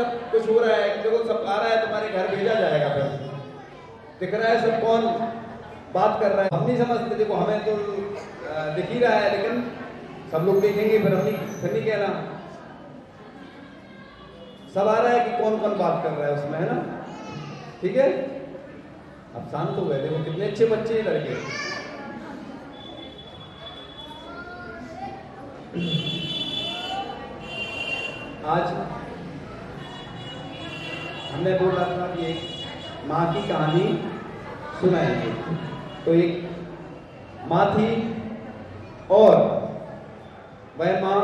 सब कुछ हो रहा है, देखो सब आ रहा है, तुम्हारे घर भेजा जाएगा, फिर दिख रहा है सब कौन बात कर रहा है। हम नहीं समझते, देखो हमें तो दिख ही रहा है, लेकिन सब लोग देखेंगे, फिर हम नहीं कहना। सब आ रहा है कि कौन कौन बात कर रहा है उसमें, है ना? ठीक है, अब शांत हो गए। देखो कितने अच्छे बच्चे हैं लड़के। आज हमने बोला था कि एक माँ की कहानी सुनाएंगे। तो एक माँ थी और वह माँ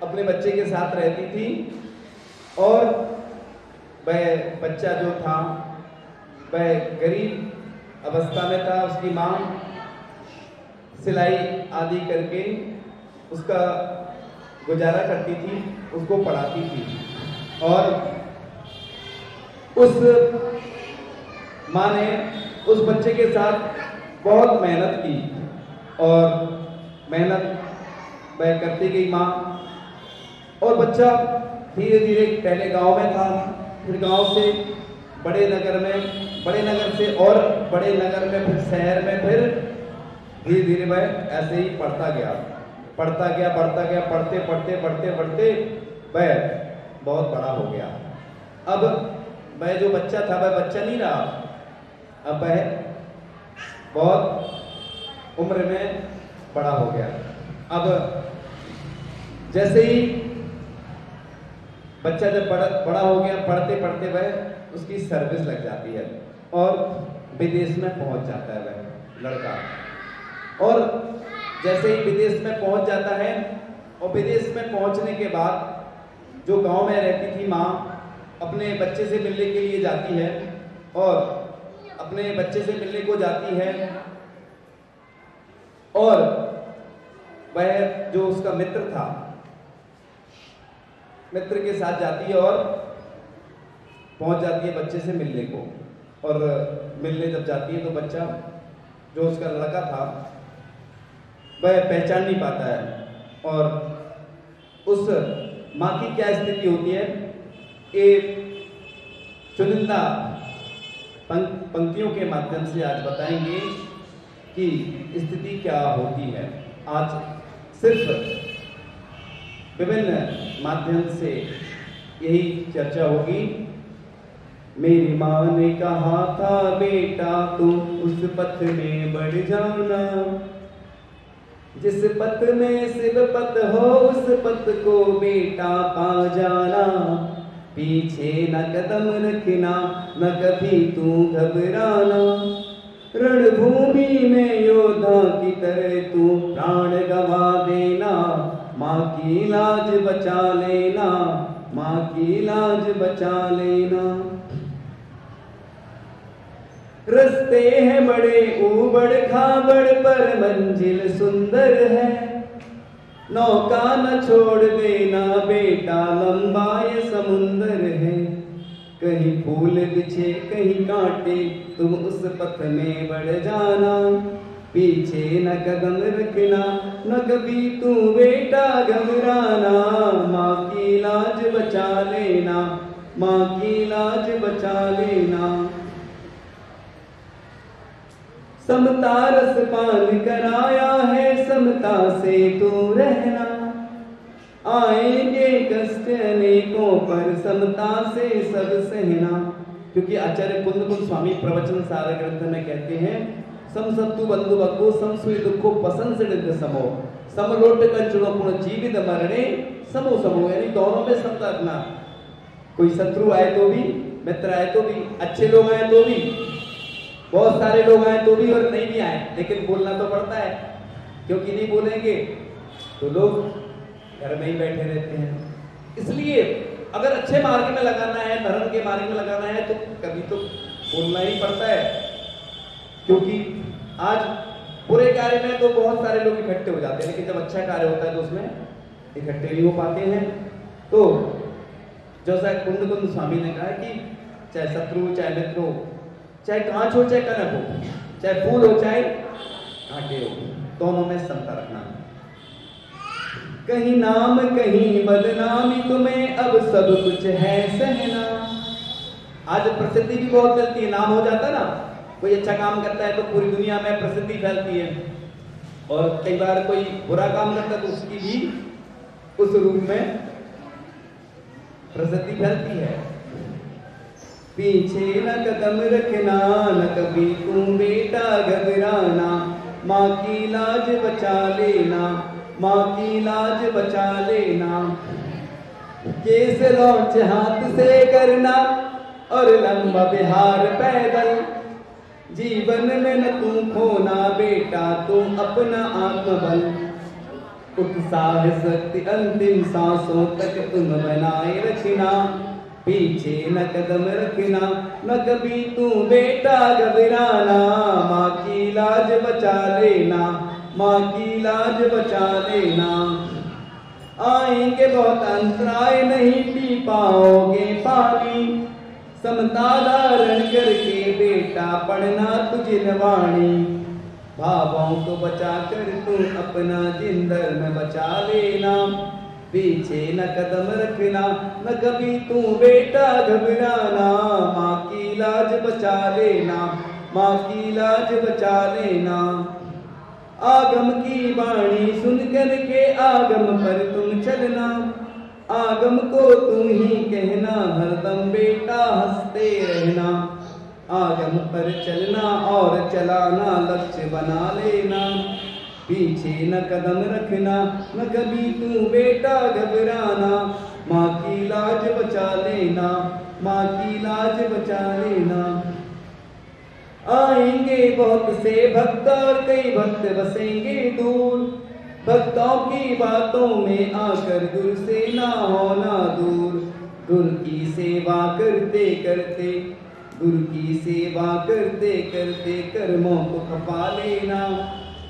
अपने बच्चे के साथ रहती थी, और वह बच्चा जो था वह गरीब अवस्था में था। उसकी माँ सिलाई आदि करके उसका गुजारा करती थी, उसको पढ़ाती थी। और उस माँ ने उस बच्चे के साथ बहुत मेहनत की, और मेहनत वह करती गई माँ। और बच्चा धीरे धीरे पहले गांव में था, फिर गांव से बड़े नगर में, बड़े नगर से और बड़े नगर में, फिर शहर में, फिर धीरे धीरे वह ऐसे ही पढ़ता गया, बढ़ता गया, पढ़ते पढ़ते वह बहुत बड़ा हो गया। अब वह जो बच्चा था वह बच्चा नहीं रहा, अब वह बहुत उम्र में बड़ा हो गया। अब जैसे ही बच्चा जब बड़ा हो गया, पढ़ते पढ़ते वह उसकी सर्विस लग जाती है और विदेश में पहुंच जाता है वह लड़का। और जैसे ही विदेश में पहुंच जाता है, और विदेश में पहुंचने के बाद जो गांव में रहती थी माँ, अपने बच्चे से मिलने के लिए जाती है, और अपने बच्चे से मिलने को जाती है, और वह जो उसका मित्र था, मित्र के साथ जाती है और पहुंच जाती है बच्चे से मिलने को। और मिलने जब जाती है तो बच्चा जो उसका लड़का था वह पहचान नहीं पाता है। और उस माँ की क्या स्थिति होती है, ये चुनिंदा पंक्तियों के माध्यम से आज बताएंगे कि स्थिति क्या होती है। आज सिर्फ विभिन्न माध्यम से यही चर्चा होगी। मेरी माँ ने कहा था बेटा तुम उस पथ में बढ़ जाना, जिस पथ में शिव पथ हो उस पथ को बेटा पा जाना। पीछे न कदम रखना, न कभी तू घबराना, रणभूमि में योद्धा की तरह तू प्राण गवा देना। माँ की लाज बचा लेना, माँ की लाज बचा लेना। रस्ते हैं बड़े ऊबड़ खाबड़ पर मंजिल सुंदर है, नौका न छोड़ देना बेटा लंबा ये समुंदर है। कहीं फूल बिछे कहीं कांटे तुम उस पथ में बढ़ जाना। पीछे न कदम रखना, न कभी तू बेटा घबराना। माँ की लाज बचा लेना, माँ की लाज बचा लेना। समता रस पान कराया है, समता से तू रहना। आएंगे कष्ट अनेकों पर समता से सब सहना। क्योंकि आचार्य कुंद स्वामी प्रवचन सार ग्रंथ में कहते हैं, सम सत्तु बंधु बको सम सुई दुखो पसंद से समो समलोट कंचुनो पुण जीवित मरणे समो समो, यानी दोनों में समता रखना। कोई शत्रु आए तो भी, मित्र आए तो भी, अच्छे लोग आए तो भी, बहुत सारे लोग आए तो भी, और नहीं भी आए, लेकिन बोलना तो पड़ता है। क्योंकि नहीं बोलेंगे तो लोग घर में ही बैठे रहते हैं। इसलिए अगर अच्छे मार्ग में लगाना है, धर्म के मार्ग में लगाना है, तो कभी तो बोलना ही पड़ता है। क्योंकि आज बुरे कार्य में तो बहुत सारे लोग इकट्ठे हो जाते हैं, लेकिन जब अच्छा कार्य होता है तो उसमें इकट्ठे नहीं हो पाते हैं। तो जैसा कुंद स्वामी ने कहा कि चाहे शत्रु चाहे मित्र हो, चाहे कांच हो चाहे कनक हो, चाहे फूल हो चाहे कांटे हो, दोनों में समता रखना। कहीं नाम कहीं बदनामी, तुम्हें अब सब कुछ है सहना। आज प्रसिद्धि भी बहुत चलती है, नाम हो जाता है ना, कोई अच्छा काम करता है तो पूरी दुनिया में प्रसिद्धि फैलती है, और कई बार कोई बुरा काम करता है तो उसकी भी उस रूप में प्रसिद्धि फैलती है। पीछे न कदम रखना, न कभी तुम बेटा घबराना, माँ की लाज बचा लेना, माँ की लाज बचा लेना। केस लौच हाथ से करना और लंबा बिहार पैदल, जीवन में न तू खोना बेटा तुम अपना आत्मबल। उत्साह शक्ति अंतिम सांसों तक तुम बनाए रखना, पीछे न कदम रखना, न कभी तू बेटा घबराना, माँ की लाज बचा लेना, माँ की लाज बचा लेना। आएंगे बहुत अंतराय, नहीं पी पाओगे पानी, समता धारण करके बेटा पढ़ना तुझे नवाणी। भावों को बचा कर तू अपना जिंदर में बचा लेना, पीछे न कदम रखना, न कभी तू बेटा घबराना, माँ की लाज बचा लेना, माँ की लाज बचा लेना। आगम की वाणी सुन कर के आगम पर तुम चलना, आगम को तुम ही कहना हरदम बेटा हंसते रहना। आगम पर चलना और चलाना लक्ष्य बना लेना, पीछे न कदम रखना, न कभी तू बेटा घबराना, माँ की लाज बचा लेना, माँ की लाज बचा लेना। आएंगे बहुत से भक्त और कई भक्त बसेंगे दूर, भक्तों की बातों में आकर गुरु से ना होना दूर। गुरु की सेवा करते करते, गुरु की सेवा करते करते कर्मों को खपा लेना,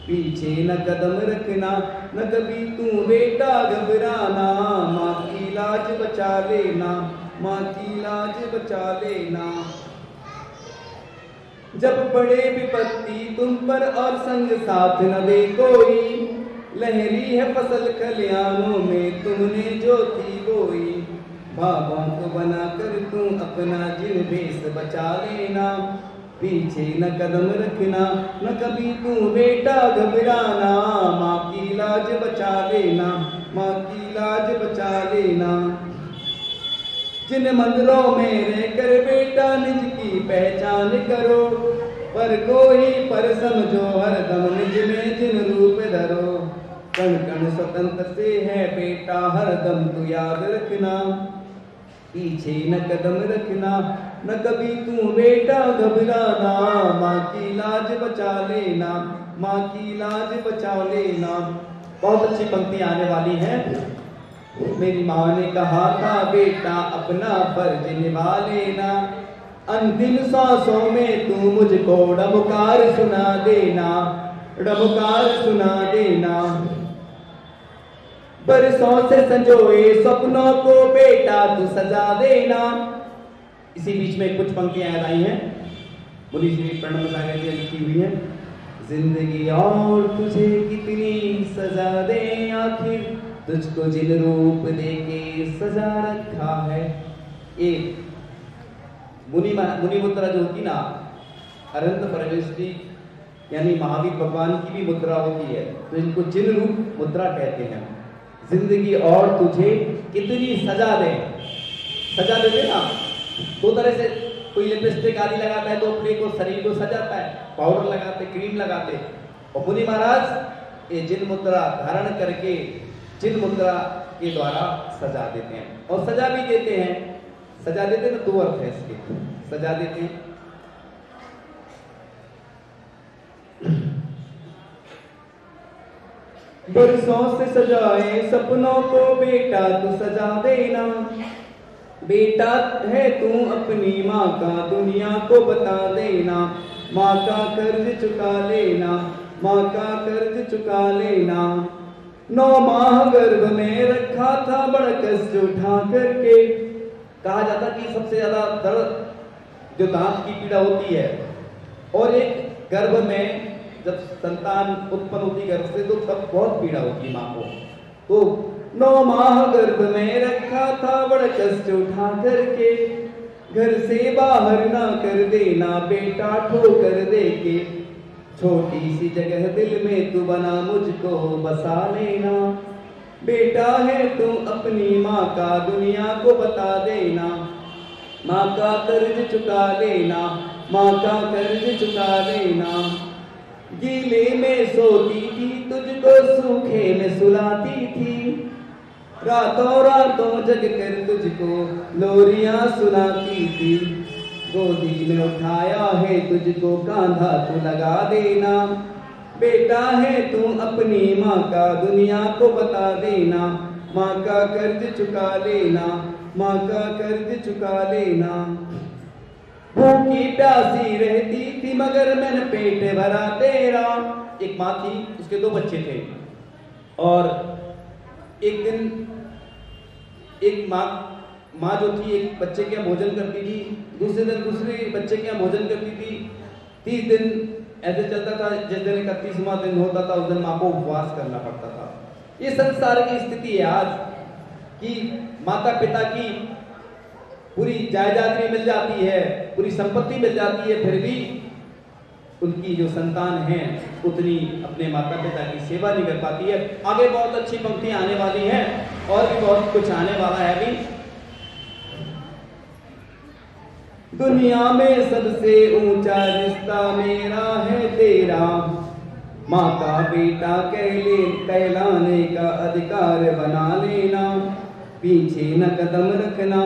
पीछे न कदम रखना, न कभी तू बेटा घबराना, माँ की लाज बचा लेना, माँ की लाज बचा लेना। जब पड़े विपत्ति तुम पर और संग साथ न दे कोई, लहरी है फसल खलियानों में तुमने ज्योति बोई। भावों को बना कर तुम अपना जिन भेष बचा लेना, पीछे न कदम रखना, न कभी तू बेटा घबराना, माँ की लाज बचा लेना, माँ की लाज बचा लेना। जिन मंदिरों में रहकर बेटा निज की पहचान करो, पर कोई पर समझो हरदम निज में जिन रूप धरो। कण कण स्वतंत्र से है बेटा हरदम तू याद रखना, पीछे न कदम रखना, न कभी तू बेटा घबराना, माँ की लाज बचा लेना, माँ की लाज बचा लेना। बहुत अच्छी पंक्ति आने वाली है। मेरी माँ ने कहा था बेटा अपना फर्ज निभा लेना, अंतिम सांसों में तू मुझको डमकार सुना देना, डमकार सुना देना। बरसों से संजोए सपनों को बेटा तू सजा देना। इसी बीच में कुछ पंक्तियां याद आई हैं, मुनि श्री प्रणव सागर जी लिखी हुई है। जिंदगी और तुझे कितनी सजा दे, आखिर तुझको जिन रूप देके सजा रखा है। एक मुनि मुद्रा जो होती ना, अनंत परमेश्वरी यानी महावीर भगवान की भी मुद्रा होती है, तो इनको जिन रूप मुद्रा कहते हैं। जिंदगी और तुझे कितनी सजा दे, सजा देते ना दो तरह से, कोई लिपस्टिक आदि लगाता है तो अपने को शरीर को सजाता है, पाउडर लगाते, क्रीम लगाते, और मुनि महाराज ये जिन मुद्रा धारण करके जिन मुद्रा के द्वारा सजा देते हैं, और सजा भी देते हैं। सजा देते तो दो अर्थ है इसके, सजा देते हैं बरसों से सजाए सपनों को बेटा तू सजा देना, बेटा है तू अपनी माँ का दुनिया को बता देना, माँ का कर्ज चुका लेना, माँ का कर्ज चुका लेना। 9 माह गर्भ में रखा था बड़ा कष्ट उठा करके, कहा जाता कि सबसे ज्यादा दर्द जो दांत की पीड़ा होती है, और एक गर्भ में जब संतान उत्पन्न होती गर्भ से तो तब बहुत पीड़ा होती है माँ को। तो 9 माह गर्भ में रखा था बड़ा कष्ट उठा करके, घर से बाहर ना कर देना बेटा ठोकर दे के, छोटी सी जगह दिल में तू बना मुझको बसा लेना, बेटा है तू अपनी माँ का दुनिया को बता देना, माँ का कर्ज चुका लेना, माँ का कर्ज चुका लेना। गीले में सोती थी तुझको सूखे में सुलाती थी, रातों रातों जग कर तुझको लोरियां सुनाती थी, गोदी में उठाया है तुझको कांधा तू लगा देना, बेटा है तू अपनी माँ का दुनिया को बता देना, माँ का कर्ज चुका लेना, माँ का कर्ज चुका लेना। भूखी प्यासी रहती थी मगर मैंने पेट भरा तेरा। एक माँ थी, उसके 2 बच्चे थे, और एक दिन एक माँ जो थी एक बच्चे के यहाँ भोजन करती थी, दूसरे दिन दूसरे बच्चे के यहाँ भोजन करती थी, 30 दिन ऐसे चलता था। जिस दिन 31वां दिन होता था उस दिन माँ को उपवास करना पड़ता था। ये संसार की स्थिति है आज कि माता पिता की पूरी जायदाद भी मिल जाती है, पूरी संपत्ति मिल जाती है, फिर भी उनकी जो संतान है उतनी अपने माता पिता की सेवा नहीं कर पाती है। आगे बहुत अच्छी पंक्तियां आने वाली हैं और भी बहुत कुछ आने वाला है अभी। दुनिया में सबसे ऊंचा रिश्ता मेरा है तेरा, माँ का बेटा कहलाने का अधिकार बना लेना, पीछे न कदम रखना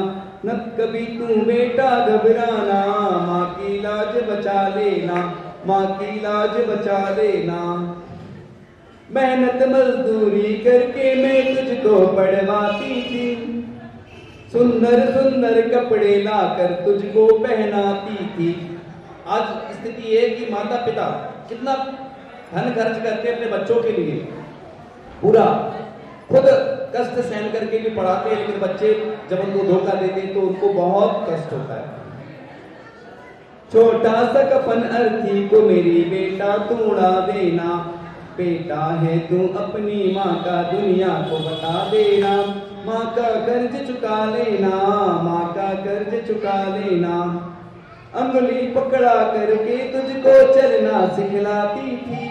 न कभी तू बेटा घबराना, माँ की लाज बचा लेना, माँ की लाज बचा लेना। मेहनत मजदूरी करके मैं तुझको पढ़वाती थी, सुंदर सुंदर कपड़े लाकर तुझको पहनाती थी। आज स्थिति है कि माता पिता कितना धन खर्च करते हैं अपने बच्चों के लिए, पूरा खुद कष्ट सहन करके भी पढ़ाते हैं, लेकिन बच्चे जब उनको धोखा देते हैं तो उनको बहुत कष्ट होता है। छोटा सा कफन अर्थी को मेरी बेटा तू उड़ा देना, बेटा है तू अपनी माँ का दुनिया को बता देना, माँ का कर्ज चुका लेना, माँ का कर्ज चुका लेना। अंगुली पकड़ा करके तुझको चलना सिखलाती थी,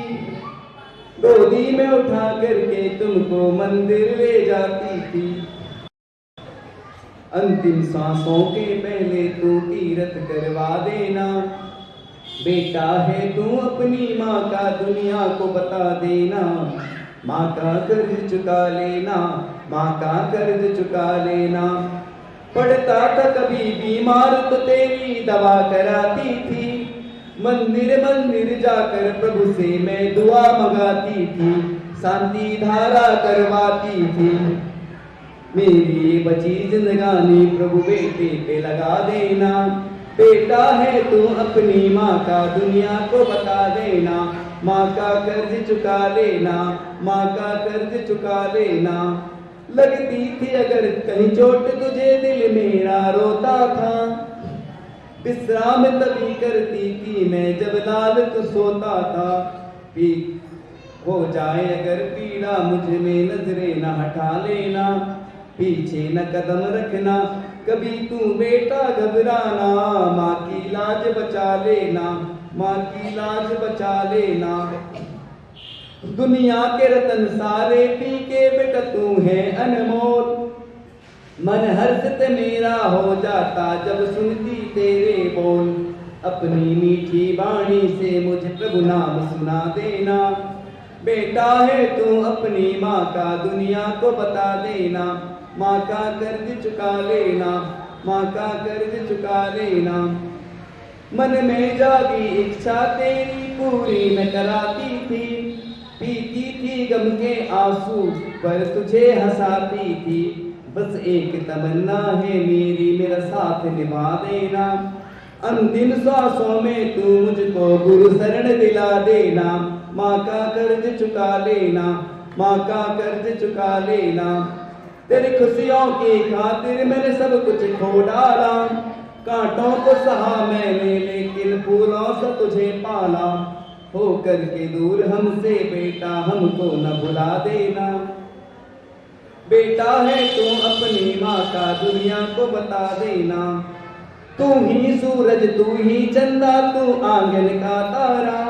गोदी में उठा करके तुमको मंदिर ले जाती थी, अंतिम सांसों के पहले तू तीरथ करवा देना, बेटा है तू अपनी माँ का दुनिया को बता देना, माँ का कर्ज चुका लेना, माँ का कर्ज चुका लेना। पड़ता था कभी बीमार तो तेरी दवा कराती थी, मंदिर मंदिर जाकर प्रभु से मैं दुआ मंगाती थी, शांति धारा करवाती थी। मेरी बची जिंदगानी प्रभु बेटे पे लगा देना, बेटा है तू अपनी माँ का दुनिया को बता देना, माँ का कर्ज चुका लेना, माँ का कर्ज चुका लेना। लगती थी अगर कहीं चोट तुझे दिल मेरा रोता था, विश्राम तभी करती थी मैं जब लाल तू सोता था, हो जाए अगर पीड़ा मुझ में नजरे न हटा लेना, पीछे न कदम रखना कभी तू बेटा घबराना, माँ की लाज बचा लेना, माँ की लाज बचा लेना। दुनिया के रतन सारे पी के बेटा तू है अनमोल, मन हर्षित मेरा हो जाता जब सुनती तेरे बोल, अपनी मीठी वाणी से मुझे प्रभु नाम सुना देना, बेटा है तू अपनी माँ का दुनिया को बता देना, माँ का कर्ज चुका लेना, माँ का कर्ज चुका लेना। मन में जागी इच्छा तेरी पूरी मैं कराती थी, पीती थी गम के आंसू पर तुझे हंसाती थी, बस एक तमन्ना है मेरी मेरा साथ निभा देना, अंतिम श्वासों में तू मुझको गुरु शरण दिला देना, माँ का कर्ज चुका लेना, माँ का कर्ज चुका लेना। तेरी खुशियों की खातिर मैंने सब कुछ खो डाला, कांटों को सहा मैंने लेकिन फूलों से तुझे पाला, हो करके दूर हमसे बेटा हमको न भुला देना, बेटा है तू अपनी माँ का दुनिया को बता देना। तू ही सूरज तू ही चंदा तू आंगन का तारा,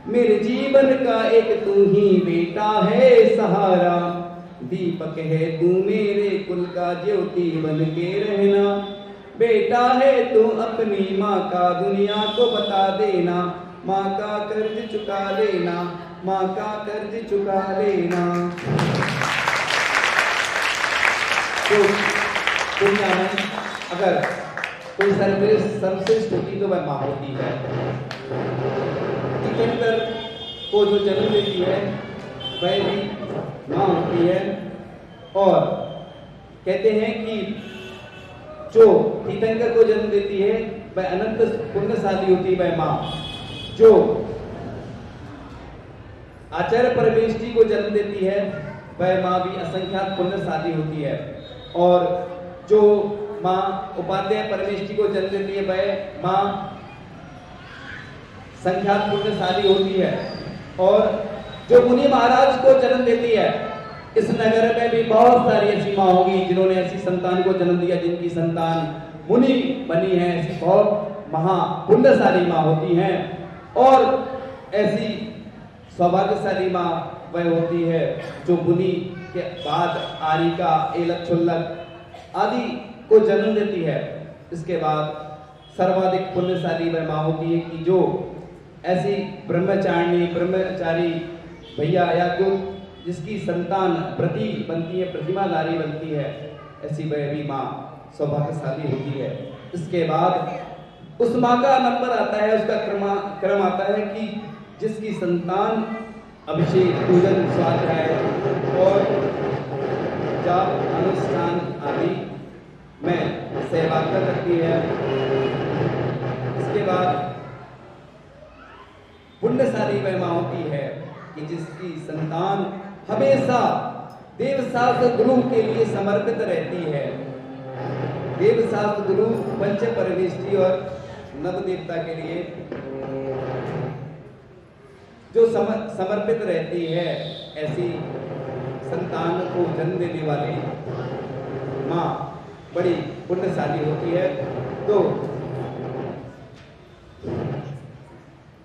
मेरे जीवन का एक तू ही बेटा है सहारा। दीपक है तू मेरे कुल का ज्योति बन के रहना। बेटा है तू अपनी माँ का दुनिया को बता देना। माँ का कर्ज चुका लेना, माँ का कर्ज चुका लेना। तो दुनिया में अगर कोई सर्वश्रेष्ठ होती तो वह माँ होती है। तीर्थंकर को जो जन्म देती है वह भी माँ होती है। और कहते हैं कि जो तीर्थंकर को जन्म देती है वह अनंत पुण्यशाली होती है वह माँ। जो आचार्य परमेश जी को जन्म देती है वह माँ भी असंख्यात पुण्यशाली होती है। और जो माँ उपाध्याय परमेश जी को जन्म देती है वह माँ संख्यात पुण्यशाली होती है। और जो मुनि महाराज को जन्म देती है, इस नगर में भी बहुत सारी ऐसी माँ होगी जिन्होंने ऐसी संतान को जन्म दिया जिनकी संतान मुनि बनी है। ऐसी बहुत महा पुण्यशाली माँ होती हैं। और ऐसी सौभाग्यशाली माँ वह होती है जो मुनि के बाद आरिका एलक छुल्लक आदि को जन्म देती है। इसके बाद सर्वाधिक पुण्यशाली वह माँ होती है कि जो ऐसी ब्रह्मचारी भैया या जो जिसकी संतान प्रति बनती है, प्रतिमाधारी बनती है, ऐसी वह भी माँ सौभाग्यशाली होती है। इसके बाद उस माँ का नंबर आता है, उसका क्रम आता है कि जिसकी संतान अभिषेक पूजन स्वाध्याय और जाप अनुष्ठान आदि में सेवा कर रखती है। इसके बाद पुण्यशाली वह माँ होती है कि जिसकी संतान हमेशा देवशास्त्र गुरु के लिए समर्पित रहती है। देवशास्त्र गुरु पंच परमेष्ठी और नव देवता के लिए जो समर्पित रहती है, ऐसी संतान को जन्म देने वाली माँ बड़ी पुण्यशाली होती है। तो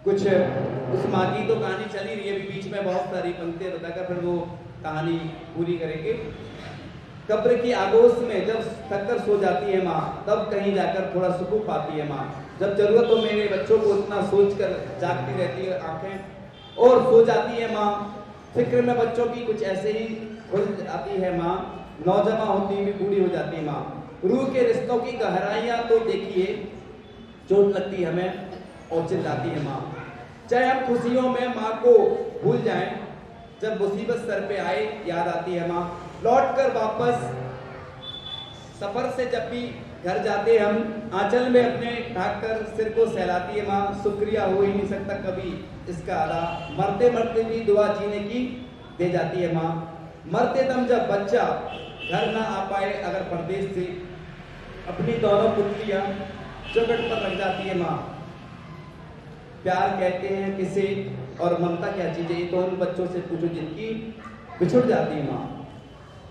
कुछ उस माँ की तो कहानी चली रही है, बीच में बहुत सारी पंक्तियां बताकर फिर वो कहानी पूरी करेंगे। कब्र की आगोश में जब थककर सो जाती है माँ, तब कहीं जाकर थोड़ा सुकून पाती है माँ। जब जरूरत हो मेरे बच्चों को उतना सोच कर जागती रहती है आंखें और सो जाती है माँ। फिक्र में बच्चों की कुछ ऐसे ही खुल जाती है माँ। नौजवान होती हुई बूढ़ी हो जाती है माँ। रूह के रिश्तों की गहराइयां तो देखिए, चोट लगती है हमें और चिल्लाती है माँ। चाहे हम खुशियों में माँ को भूल जाएं, जब मुसीबत सर पे आए याद आती है माँ। लौट कर वापस सफर से जब भी घर जाते हम, आंचल में अपने ढाक कर सिर को सहलाती है माँ। शुक्रिया हो ही नहीं सकता कभी इसका अदा, मरते मरते भी दुआ जीने की दे जाती है माँ। मरते दम जब बच्चा घर ना आ पाए अगर परदेश से, अपनी दोनों पुत्रियां चौखट पर रख जाती है माँ। प्यार कहते हैं किसे और ममता क्या चीज है, ये तो उन बच्चों से पूछो जिनकी बिछुड़ जाती है माँ।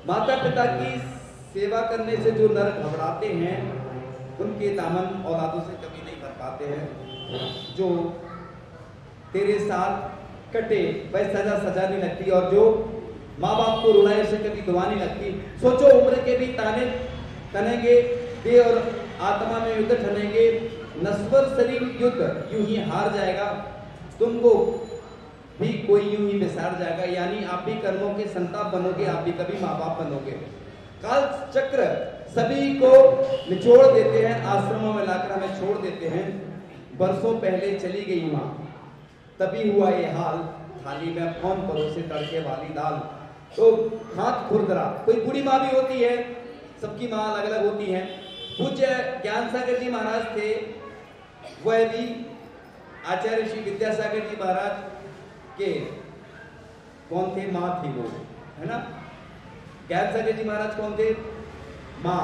माता पिता की सेवा करने से जो नर घबराते हैं, उनके दामन औलादों से कभी नहीं भर पाते हैं। जो तेरे साथ कटे वह सजा सजा नहीं लगती, और जो माँ बाप को रुलाए उसे कभी दुआ नहीं लगती। सोचो उम्र के भी ताने तनेंगे, देह और आत्मा में युद्ध ठनेंगे। नश्वर शरीर युद्ध यूं ही हार जाएगा, तुमको भी कोई यूं ही बिसार जाएगा। यानी आप भी कर्मों के संताप बनोगे, आप भी कभी माँ बाप बनोगे। काल चक्र सभी को निचोड़ देते हैं, आश्रमों में लाकर हमें छोड़ देते हैं। बरसों पहले चली गई माँ, तभी हुआ ये हाल। थाली में कौन परोसे तड़के वाली दाल। तो हाथ खुरदरा, कोई बूढ़ी माँ भी होती है, सबकी माँ अलग अलग होती है। पूज्य ज्ञान सागर जी महाराज थे, वह भी आचार्य श्री विद्यासागर जी महाराज के कौन थे, माँ थी वो, है ना। ज्ञान सागर जी महाराज कौन थे, माँ,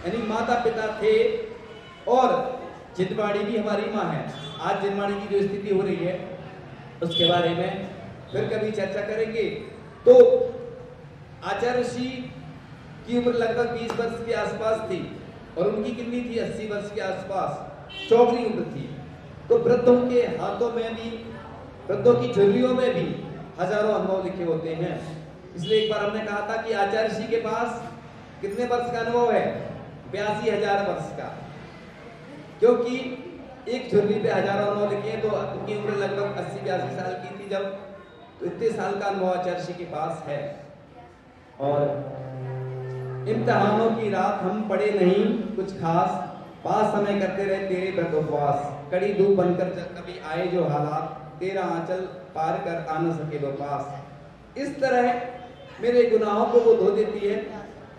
यानी माता पिता थे। और जितवाड़ी भी हमारी माँ है। आज जितवाड़ी की जो स्थिति हो रही है उसके बारे में फिर कभी चर्चा करेंगे। तो आचार्य श्री की उम्र लगभग 20 वर्ष के आसपास थी और उनकी कितनी थी, 80 वर्ष के आसपास चौगली उम्र थी। तो वृद्धों के हाथों में भी, वृद्धों की झुर्रियों में भी हजारों अनुभव लिखे होते हैं। इसलिए एक बार हमने कहा था कि आचार्य जी के पास कितने वर्ष का अनुभव है, 82,000 वर्ष का, क्योंकि एक झुर्री पे हजारों अनुभव लिखे हैं। तो उनकी उम्र लगभग 80-82 साल की थी जब, तो इतने साल का अनुभव आचार्य जी के पास है। और इम्तिहानों की रात हम पढ़े नहीं कुछ खास, पास हमें करते रहे तेरे व्रत उपवास, कड़ी धूप बनकर कभी आए जो हालात, तेरा आंचल पार कर आ न सके वो पास। इस तरह मेरे गुनाहों को वो धो देती है।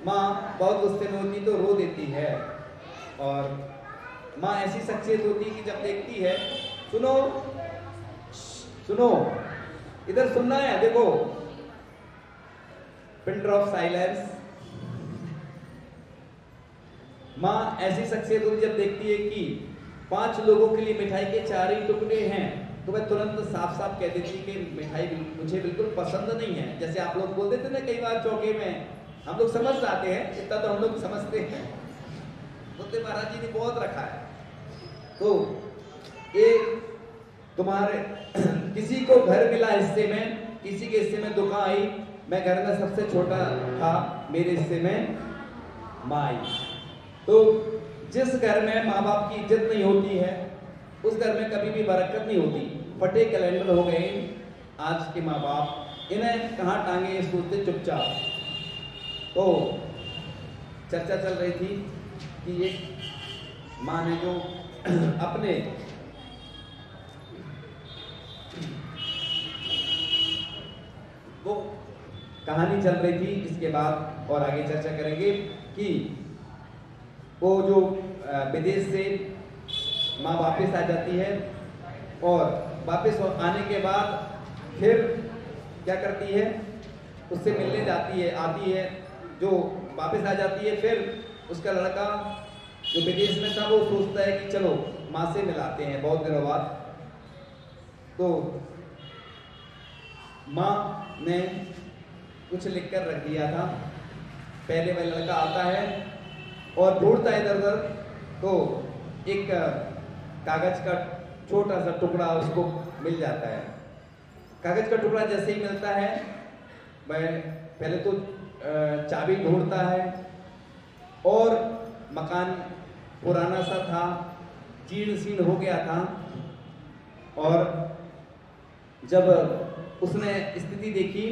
माँ बहुत गुस्से में होती तो रो देती है, और माँ ऐसी शख्सियत होती कि जब देखती है, सुनो सुनो इधर सुनना है, देखो, पिन ड्रॉप साइलेंस। माँ ऐसी शख्सियत होती जब देखती है कि 5 लोगों के लिए मिठाई के 4 ही टुकड़े हैं, तो वह तुरंत साफ साफ कह देती कि मिठाई मुझे बिल्कुल पसंद नहीं है। जैसे आप लोग बोल देते ना कई बार चौके में, हम लोग समझ जाते हैं, इतना तो हम लोग समझते हैं, बोलते महाराज जी ने बहुत रखा है। तो एक तुम्हारे किसी को घर मिला हिस्से में, किसी के हिस्से में दुकान आई, मैं घर में सबसे छोटा था, मेरे हिस्से में माँ आई। तो जिस घर में माँ बाप की इज्जत नहीं होती है, उस घर में कभी भी बरकत नहीं होती। फटे कैलेंडर हो गए आज के माँ बाप, इन्हें कहाँ टांगे सोचते चुपचाप। तो चर्चा चल रही थी कि ये माँ ने जो अपने वो कहानी चल रही थी, इसके बाद और आगे चर्चा करेंगे कि वो जो विदेश से माँ वापस आ जाती है, और वापस आने के बाद फिर क्या करती है, उससे मिलने जाती है, आती है, जो वापस आ जाती है। फिर उसका लड़का जो विदेश में था वो सोचता है कि चलो माँ से मिलाते हैं बहुत दिनों बाद। तो माँ ने कुछ लिखकर रख दिया था। पहले वह लड़का आता है और ढूंढता है इधर उधर, तो एक कागज का छोटा सा टुकड़ा उसको मिल जाता है। कागज का टुकड़ा जैसे ही मिलता है, वह पहले तो चाबी ढूंढता है, और मकान पुराना सा था, जीर्ण शीर्ण हो गया था। और जब उसने स्थिति देखी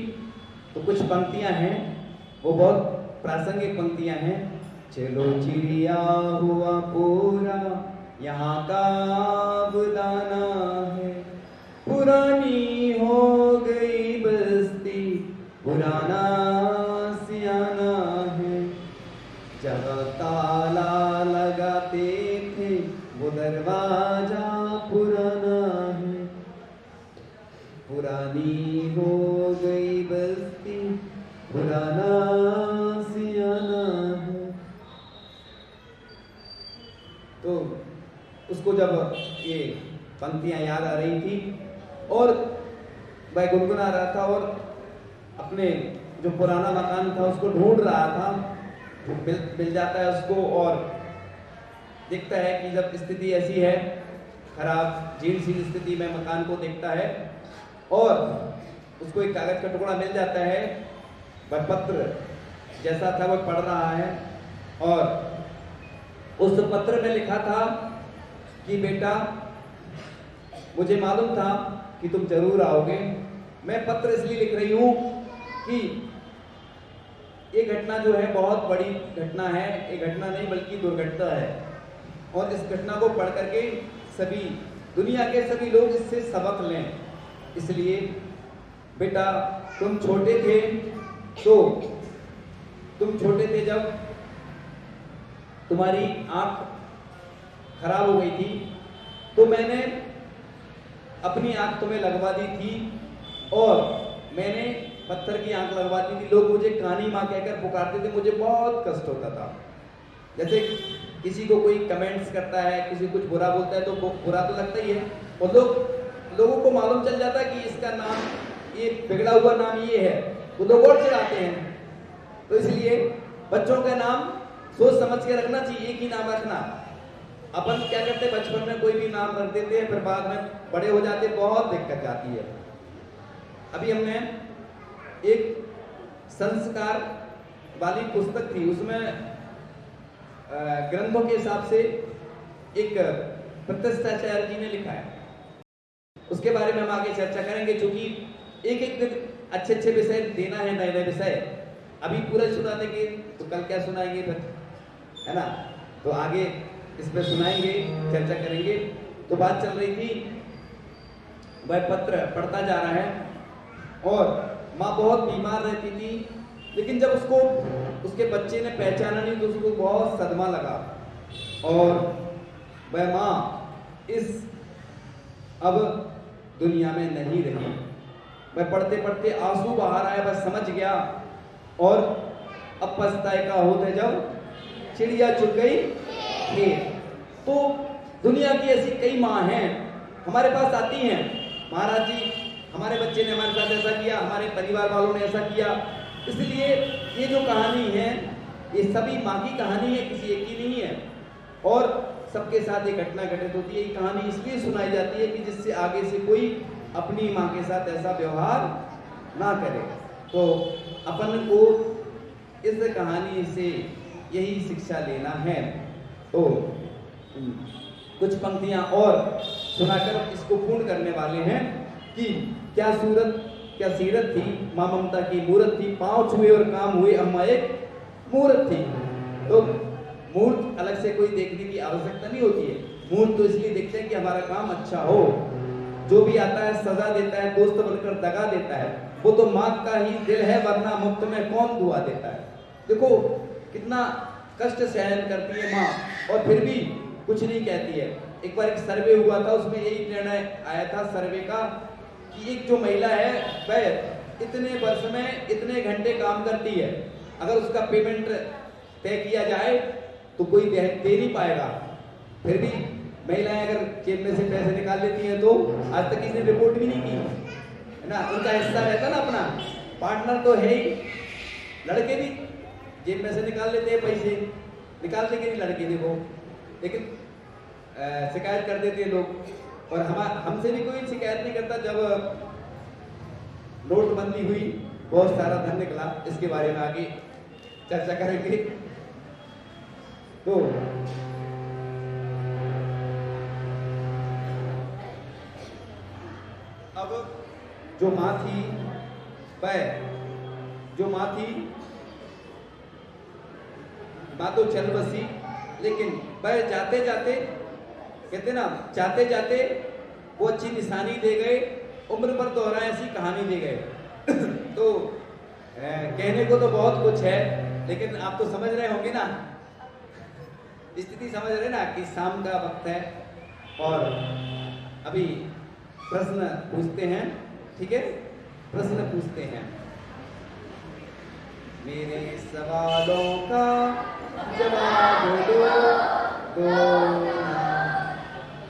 तो कुछ पंक्तियां हैं, वो बहुत प्रासंगिक पंक्तियां हैं। चलो चिड़िया हुआ पूरा, यहाँ का बुलाना है, पुरानी हो गई बस्ती, पुराना सियाना है, जहाँ ताला लगाते थे वो दरवाजा पुराना है, पुरानी हो गई बस्ती, पुराना सियाना है। तो उसको जब ये पंक्तियां याद आ रही थी और वह गुनगुना रहा था, और अपने जो पुराना मकान था उसको ढूंढ रहा था, मिल जाता है उसको, और देखता है कि जब स्थिति ऐसी है खराब, जीर्ण शीर्ण स्थिति में मकान को देखता है, और उसको एक कागज का टुकड़ा मिल जाता है। वह पत्र जैसा था वो पढ़ रहा है, और उस पत्र में लिखा था कि बेटा, मुझे मालूम था कि तुम जरूर आओगे। मैं पत्र इसलिए लिख रही हूं कि ये घटना जो है बहुत बड़ी घटना है, ये घटना नहीं बल्कि दुर्घटना है, और इस घटना को पढ़ करके सभी दुनिया के सभी लोग इससे सबक लें। इसलिए बेटा, तुम छोटे थे, तो तुम छोटे थे जब तुम्हारी आंख खराब हो गई थी, तो मैंने अपनी आंख तुम्हें लगवा दी थी, और मैंने पत्थर की आंख लगवा दी थी। लोग मुझे कानी माँ कहकर पुकारते थे, मुझे बहुत कष्ट होता था। जैसे किसी को कोई कमेंट्स करता है, किसी कुछ बुरा बोलता है, तो बुरा तो लगता ही है, और लोगों को मालूम चल जाता है कि इसका नाम, ये बिगड़ा हुआ नाम ये है, वो लोग और चिढ़ाते हैं। तो इसलिए बच्चों का नाम सोच समझ के रखना चाहिए, एक ही नाम रखना। अपन क्या करते हैं, बचपन में कोई भी नाम रख देते हैं, फिर बाद में बड़े हो जाते, बहुत दिक्कत आती है। अभी हमने एक संस्कार वाली पुस्तक थी, उसमें ग्रंथों के हिसाब से एक प्रतिष्ठाचार्य जी ने लिखा है, उसके बारे में हम आगे चर्चा करेंगे। क्योंकि एक एक दिन अच्छे अच्छे विषय देना है, नए नए विषय। अभी पूरा सुना देंगे तो कल क्या सुनाएंगे फिर, है ना? तो आगे इस पर सुनाएंगे, चर्चा करेंगे। तो बात चल रही थी, वह पत्र पढ़ता जा रहा है और माँ बहुत बीमार रहती थी, लेकिन जब उसको उसके बच्चे ने पहचाना नहीं तो उसको बहुत सदमा लगा। और वह माँ इस अब दुनिया में नहीं रही। वह पढ़ते पढ़ते आंसू बाहर आया, वह समझ गया। और अब पछताए का होता है जब चिड़िया चुग गई खेत। तो दुनिया की ऐसी कई माँ हैं, हमारे पास आती हैं, महाराज जी हमारे बच्चे ने हमारे साथ ऐसा किया, हमारे परिवार वालों ने ऐसा किया। इसलिए ये जो कहानी है ये सभी माँ की कहानी है, किसी एक की नहीं है। और सबके साथ एक घटना घटित होती है। ये कहानी इसलिए सुनाई जाती है कि जिससे आगे से कोई अपनी माँ के साथ ऐसा व्यवहार ना करे। तो अपन को इस कहानी से यही शिक्षा लेना है। तो कुछ पंक्तियां और सुनाकर इसको पूर्ण करने वाले हैं कि क्या सूरत क्या सीरत थी, माँ ममता की मूरत थी, पांव छुए और काम हुए, अम्मा एक मूरत थी। तो मूर्त अलग से कोई देखने की आवश्यकता नहीं होती है। मूर्त तो इसलिए देखते हैं कि हमारा काम अच्छा हो। जो भी आता है सजा देता है, दोस्त बनकर दगा देता है, वो तो माँ का ही दिल है, वरना मुफ्त में कौन दुआ देता है। देखो कितना कष्ट सहन करती है माँ और फिर भी कुछ नहीं कहती है। एक बार एक सर्वे हुआ था, उसमें यही निर्णय आया था सर्वे का कि एक जो महिला है वह इतने वर्ष में इतने घंटे काम करती है, अगर उसका पेमेंट तय किया जाए तो कोई दे नहीं पाएगा। फिर भी महिलाएं अगर जेब में से पैसे निकाल लेती हैं तो आज तक किसी ने रिपोर्ट भी नहीं की, है ना? उनका हिस्सा रहता ना अपना, पार्टनर तो है ही। लड़के भी जेब में से निकाल लेते हैं पैसे, निकालते कि नहीं लड़के ने वो, लेकिन शिकायत कर देते हैं लोग। और हमसे भी कोई शिकायत नहीं करता। जब नोटबंदी हुई बहुत सारा धन निकला, इसके बारे में आगे चर्चा करेंगे। तो अब जो माँ थी माँ तो चल बसी, लेकिन वह जाते जाते कहते ना, जाते जाते वो अच्छी निशानी दे गए, उम्र पर दोहराए ऐसी कहानी दे गए। तो कहने को तो बहुत कुछ है, लेकिन आप तो समझ रहे होंगे ना, स्थिति समझ रहे ना कि शाम का वक्त है और अभी प्रश्न पूछते हैं। ठीक है, प्रश्न पूछते हैं। मेरे सवालों का जवाब दो।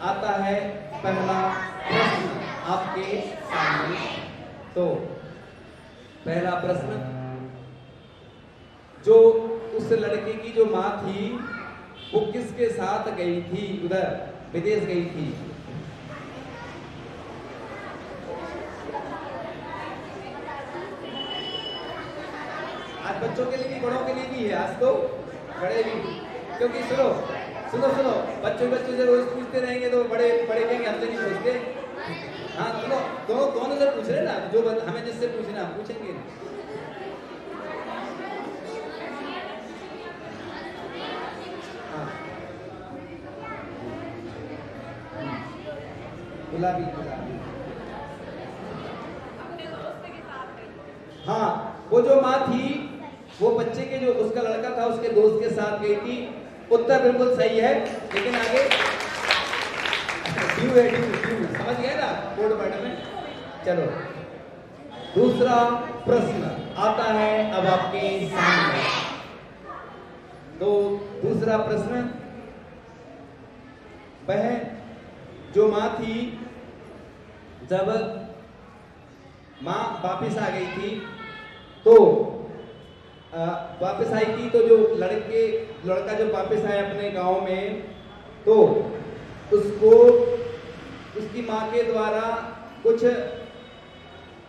आता है पहला प्रश्न आपके सामने। तो पहला प्रश्न, जो उस लड़के की जो माँ थी वो किसके साथ गई थी, उधर विदेश गई थी? आज बच्चों के लिए भी बड़ों के लिए भी है, आज तो बड़े भी, क्योंकि सुनो बच्चों से रोज पूछते रहेंगे तो बड़े कहेंगे हमसे नहीं पूछते। हाँ सुनो, दोनों से पूछ रहे ना, जो हमें जिससे पूछना पूछेंगे। हाँ गुलाबी। हाँ, वो जो माँ थी वो बच्चे के जो उसका लड़का था उसके दोस्त के साथ गई थी। उत्तर बिल्कुल सही है, लेकिन आगे ड्यू है, ड्यू समझ गए ना कोड वर्ड में। चलो दूसरा प्रश्न आता है अब आपके सामने। तो दूसरा प्रश्न, वह जो माँ थी जब माँ वापिस आ गई थी तो वापस आई थी, तो जो लड़का जो वापस आया अपने गांव में, तो उसको उसकी माँ के द्वारा कुछ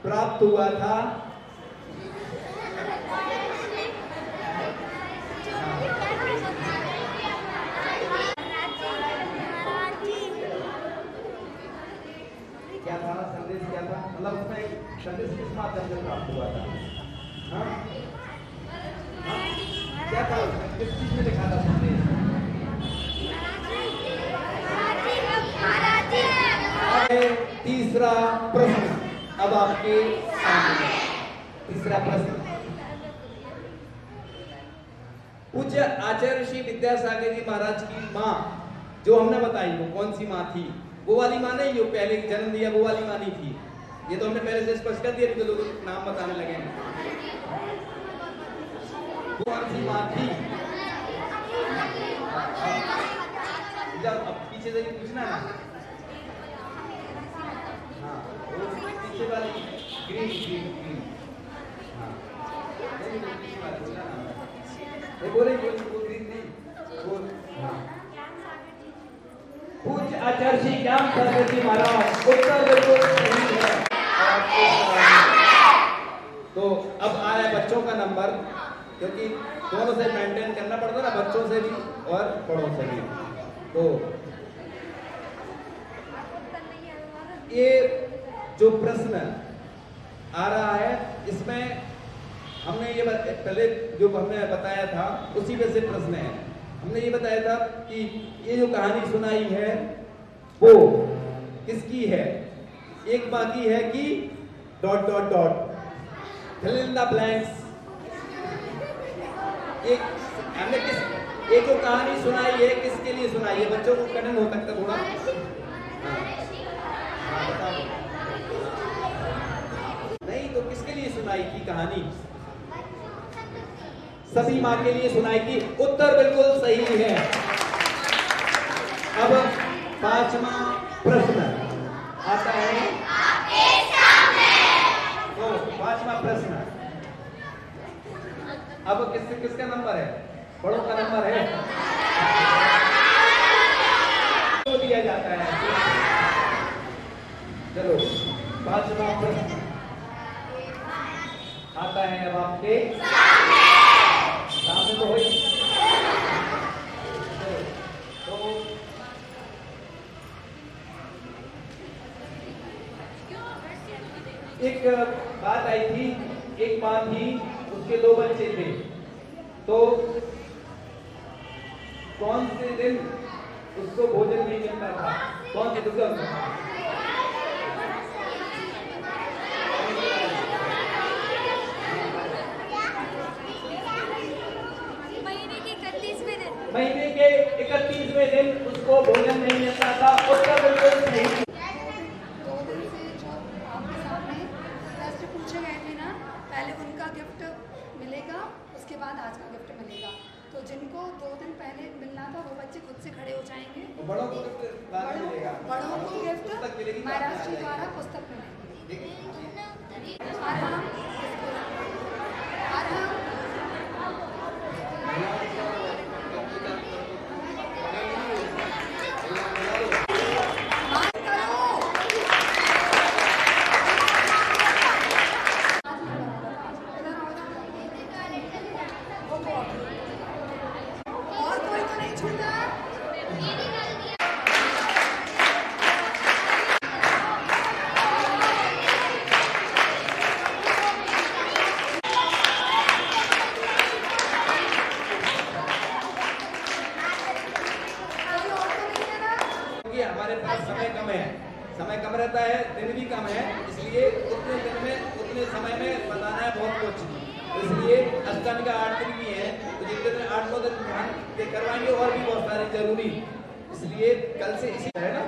प्राप्त हुआ था। क्या था संदेश, क्या था, मतलब उसमें संदेश किस माध्यम से प्राप्त हुआ था? हाँ? हाँ? क्या था, किस चीज में लिखा था संदेश? तीसरा प्रश्न अब आपके सामने। तीसरा प्रश्न, पूज्य आचार्य श्री विद्यासागर जी महाराज की माँ जो हमने बताई, वो कौन सी माँ थी? वो वाली माँ नहीं जो पहले जन्म दिया, वो वाली माँ नहीं थी। ये तो हमने पहले से स्पष्ट कर दिया, तो लोग नाम बताने लगे। वो कौन सी माँ थी? जब अब पीछे से पूछना ना, हाँ, वो पीछे वाली ग्रीन ग्रीन ग्रीन, हाँ, बोले ग्रीन नहीं, वो, हाँ। पूज्य आचार्य श्री ज्ञान सागर जी महाराज, उत्तर बिल्कुल सही है। तो अब आया बच्चों का नंबर, क्योंकि दोनों से मेंटेन करना पड़ता है ना, बच्चों से भी और बड़ों से भी। तो ये जो प्रश्न आ रहा है, इसमें हमने ये पहले जो हमने बताया था उसी में से प्रश्न है। हमने ये बताया था कि ये जो कहानी सुनाई है वो किसकी है। एक बाकी है कि dot dot dot, fill in the blanks. एक हमने ये जो कहानी सुनाई है किसके लिए सुनाई है? बच्चों को कठिन हो सकता थोड़ा। नहीं तो किसके लिए सुनाई थी कहानी? सभी माँ के लिए सुनाई थी। उत्तर बिल्कुल सही है। अब पांचवा प्रश्न आता है आपके सामने। तो पांचवा प्रश्न अब किसका नंबर है? बड़ों का नंबर है, तो दिया जाता है। चलो पांचवा प्रश्न आता है अब आपके सामने। तो हुई, तो एक बात आई थी, एक माँ थी, उसके 2 बच्चे थे। तो कौन से दिन उसको भोजन नहीं मिलता था? कौन से दिन? महीने के 31वें दिन उसको भोजन नहीं मिलता था। उत्तर बिल्कुल सही। 2 दिन से जो आपके सामने प्रश्न पूछे गए थे ना, पहले उनका गिफ्ट मिलेगा, उसके बाद आज का गिफ्ट मिलेगा। तो जिनको 2 दिन पहले मिलना था वो बच्चे खुद से खड़े हो जाएंगे। बड़ों को गिफ्ट बाद में मिलेगा। बड़ों को गिफ्ट महाराज जी द्वारा पुस्तक मिलेगी। हमारे पास समय कम रहता है, दिन भी कम है, इसलिए उतने दिन में उतने समय में बताना है बहुत कुछ। इसलिए अष्टमी का 8 दिन भी है, तो जितने दिन 8-9 दिन करवाएंगे और भी बहुत सारे जरूरी। इसलिए कल से इसी है ना।